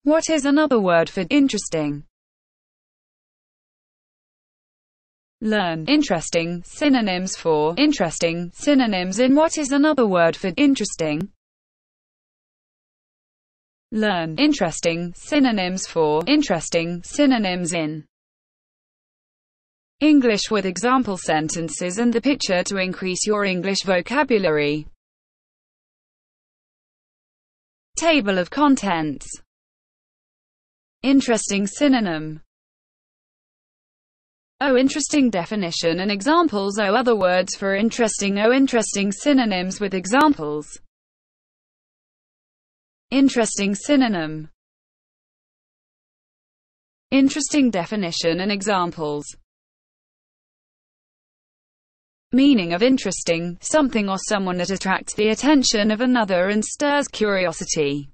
What is another word for interesting? Learn interesting synonyms for interesting. Synonyms in. What is another word for interesting? Learn interesting synonyms for interesting. Synonyms in English with example sentences and the picture to increase your English vocabulary. Table of contents. Interesting synonym. Oh, interesting definition and examples. Oh, other words for interesting. Oh, interesting synonyms with examples. Interesting synonym. Interesting definition and examples. Meaning of interesting, something or someone that attracts the attention of another and stirs curiosity.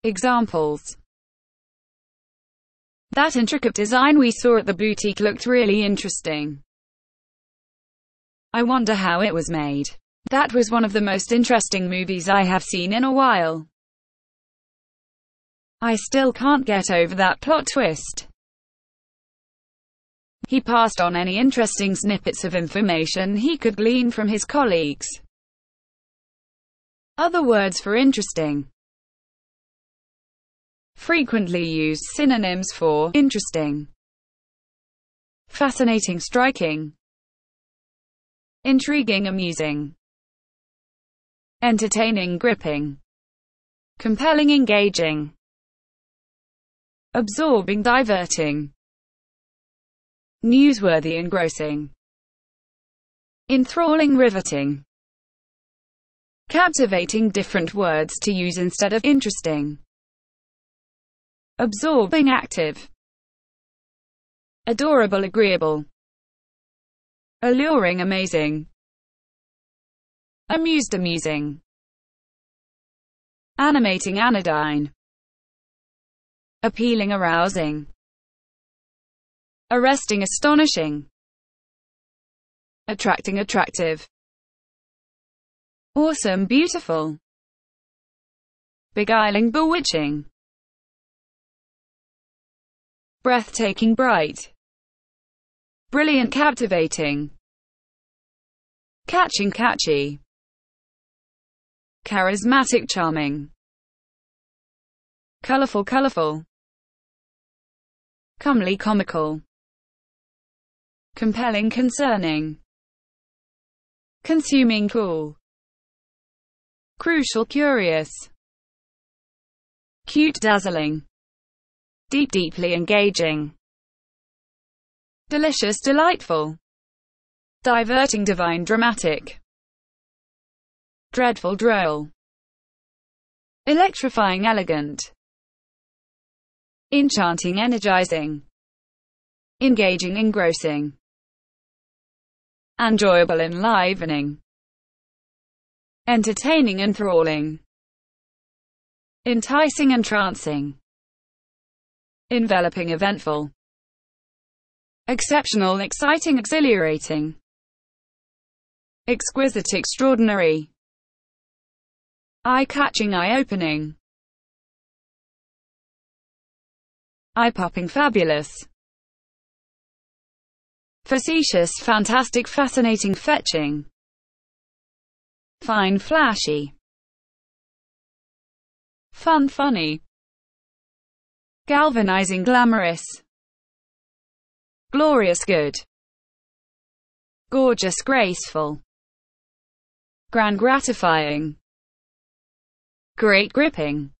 Examples. That intricate design we saw at the boutique looked really interesting. I wonder how it was made. That was one of the most interesting movies I have seen in a while. I still can't get over that plot twist. He passed on any interesting snippets of information he could glean from his colleagues. Other words for interesting. Frequently used synonyms for interesting. Fascinating, striking. Intriguing, amusing. Entertaining, gripping. Compelling, engaging. Absorbing, diverting. Newsworthy, engrossing. Enthralling, riveting. Captivating. Different words to use instead of interesting. Absorbing, active. Adorable, agreeable. Alluring, amazing. Amused, amusing. Animating, anodyne. Appealing, arousing. Arresting, astonishing. Attracting, attractive. Awesome, beautiful. Beguiling, bewitching. Breathtaking, bright. Brilliant, captivating. Catching, catchy. Charismatic, charming. Colorful, colorful. Comely, comical. Compelling, concerning. Consuming, cool. Crucial, curious. Cute, dazzling. Deep, deeply engaging. Delicious, delightful. Diverting, divine, dramatic. Dreadful, droll. Electrifying, elegant. Enchanting, energizing. Engaging, engrossing. Enjoyable, enlivening. Entertaining, enthralling. Enticing, entrancing. Enveloping, eventful. Exceptional, exciting, exhilarating. Exquisite, extraordinary. Eye-catching, eye-opening. Eye-popping, fabulous. Facetious, fantastic, fascinating, fetching. Fine, flashy. Fun, funny. Galvanizing, glamorous. Glorious, good. Gorgeous, graceful. Grand, gratifying. Great, gripping.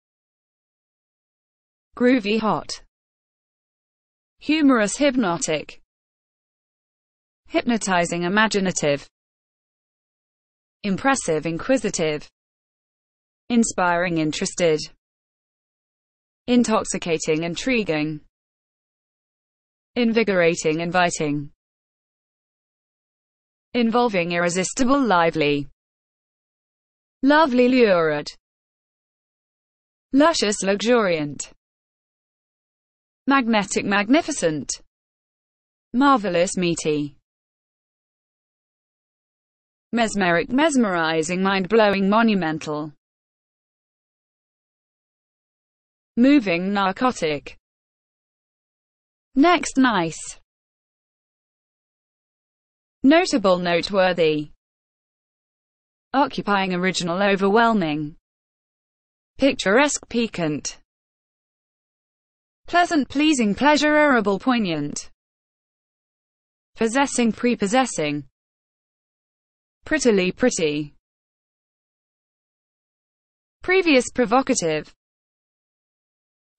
Groovy, hot. Humorous, hypnotic. Hypnotizing, imaginative. Impressive, inquisitive. Inspiring, interested. Intoxicating, intriguing. Invigorating, inviting. Involving, irresistible, lively. Lovely, lurid. Luscious, luxuriant. Magnetic, magnificent. Marvelous, meaty. Mesmeric, mesmerizing, mind-blowing, monumental. moving narcotic. Next, nice. Notable, noteworthy. Occupying, original, overwhelming. Picturesque, piquant. Pleasant, pleasing, pleasurable, poignant. Possessing, prepossessing. Prettily, pretty. Previous, provocative.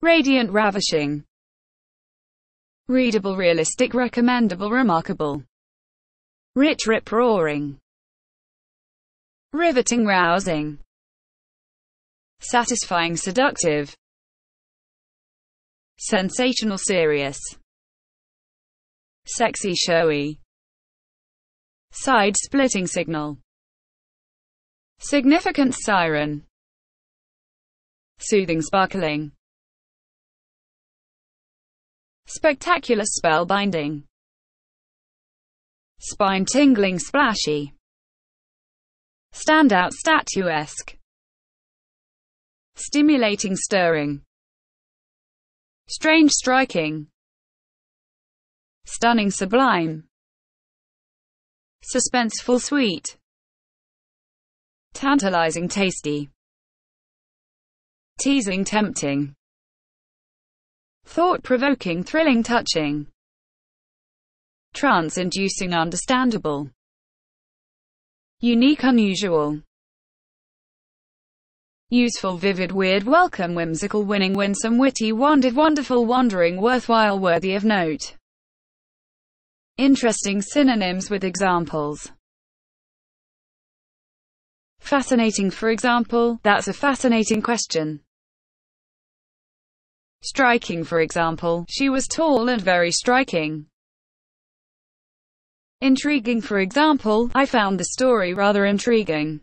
Radiant, ravishing. Readable, realistic, recommendable, remarkable. Rich, rip-roaring. Riveting, rousing. Satisfying, seductive. Sensational, serious. Sexy, showy. Side-splitting signal. Significant, siren. Soothing, sparkling. Spectacular, spellbinding. Spine-tingling, splashy. Standout, statuesque. Stimulating, stirring. Strange, striking. Stunning, sublime. Suspenseful, sweet. Tantalizing, tasty. Teasing, tempting. Thought-provoking, thrilling, touching. Trance-inducing, understandable. Unique, unusual. Useful, vivid, weird, welcome, whimsical, winning, winsome, witty, wondered, wonderful, wandering, worthwhile, worthy of note. Interesting, synonyms with examples. Fascinating, for example, that's a fascinating question. Striking, for example, she was tall and very striking. Intriguing, for example, I found the story rather intriguing.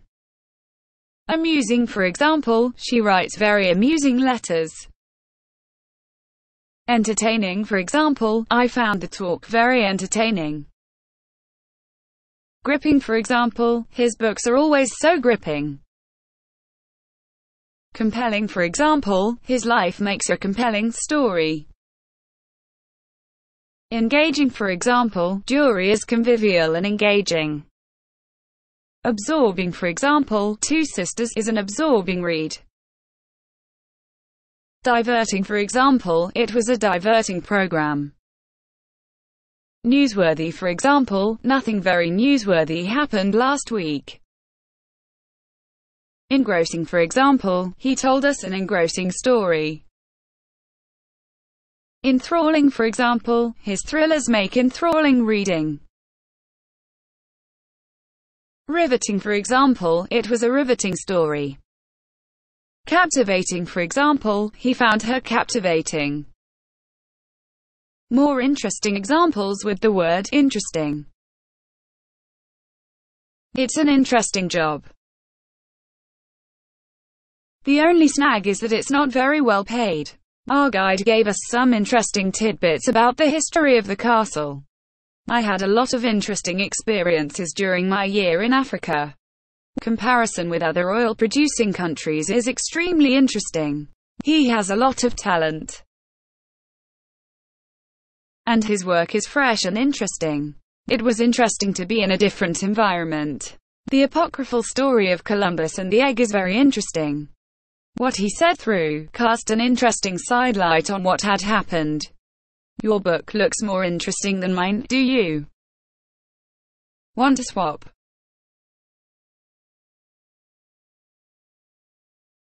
Amusing, for example, she writes very amusing letters. Entertaining, for example, I found the talk very entertaining. Gripping, for example, his books are always so gripping. Compelling, for example, his life makes a compelling story. Engaging, for example, Jury is convivial and engaging. Absorbing, for example, Two Sisters is an absorbing read. Diverting, for example, it was a diverting program. Newsworthy, for example, nothing very newsworthy happened last week. Engrossing, for example, he told us an engrossing story. Enthralling, for example, his thrillers make enthralling reading. Riveting, for example, it was a riveting story. Captivating, for example, he found her captivating. More interesting examples with the word interesting. It's an interesting job. The only snag is that it's not very well paid. Our guide gave us some interesting tidbits about the history of the castle. I had a lot of interesting experiences during my year in Africa. Comparison with other oil-producing countries is extremely interesting. He has a lot of talent. And his work is fresh and interesting. It was interesting to be in a different environment. The apocryphal story of Columbus and the egg is very interesting. What he said through cast an interesting sidelight on what had happened. Your book looks more interesting than mine, do you? Want to swap?